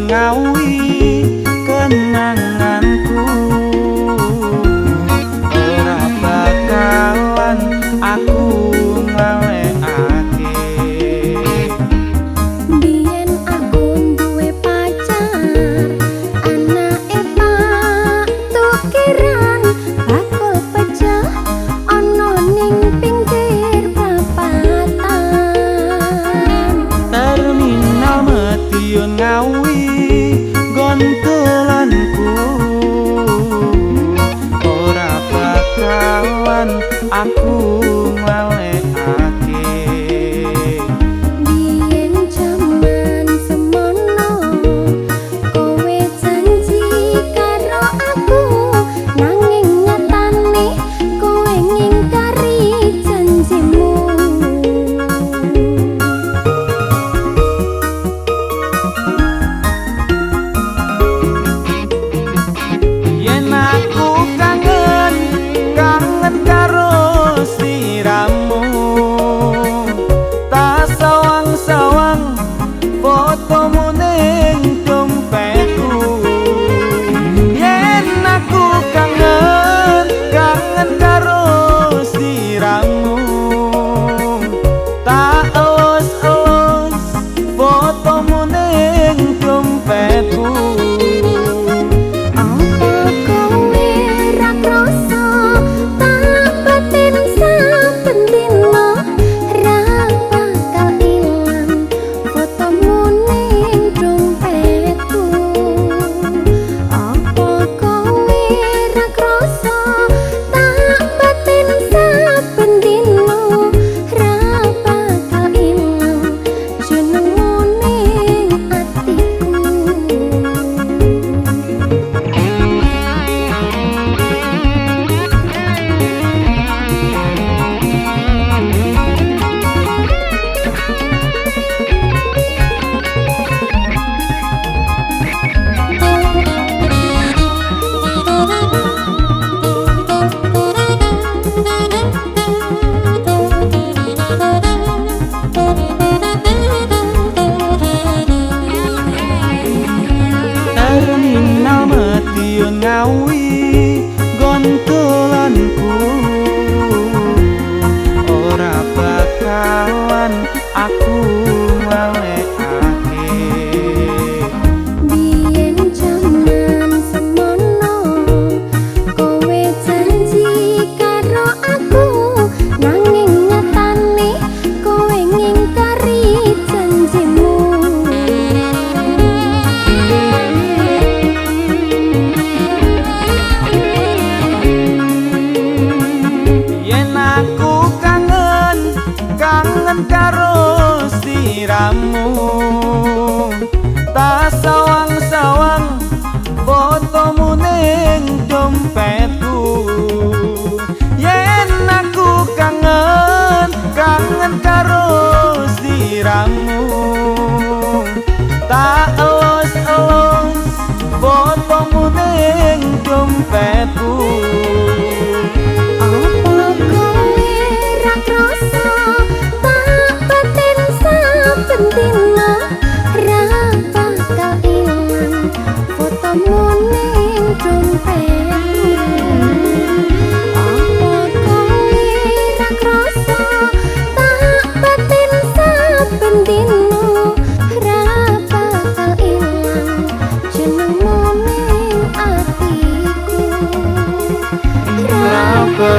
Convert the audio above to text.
ngawi kenanganku ora bakalan aku ngalekake. Biyen aku duwe pacar anake Pak tukiran bakul pecah ana ning pinggir perapatan. Terminal Madiun ngawi gontolanku ora bakalan aku ngalekake. Biyen jaman semono kowe janji karo aku nanging nyatane kowe ngingkari janjimu. Yen aku kangen karo sliramu, tak sawang-sawang fotomu ning dompetku. Yen aku kangen karo sliramu, tak elus-elus fotomu ning dompetku. Apa kowe ra krasa tak batin saben dina ra bakal ilang fotomu ning dompetku. Apa kowe ra krasa tak batin saben dina ra bakal ilang jenengmu ning atiku. Terminal Madiun ngawi gontolanku ora bakalan aku ngalekake. Biyen jaman semono kowe janji karo aku nanging nyatane kowe ngingkari janjimu. Yen aku kangen karo sliramu, tak sawang-sawang fotomu ning dompetku. Yen aku kangen karo sliramu, tak elus-elus fotomu ning dompetku. Apa kowe ra krasa tak batin saben dina ra bakal ilang fotomu ning dompetku. Apa kowe ra krasa tak batin saben dina ra bakal ilang jenengmu ning atiku. Kenapa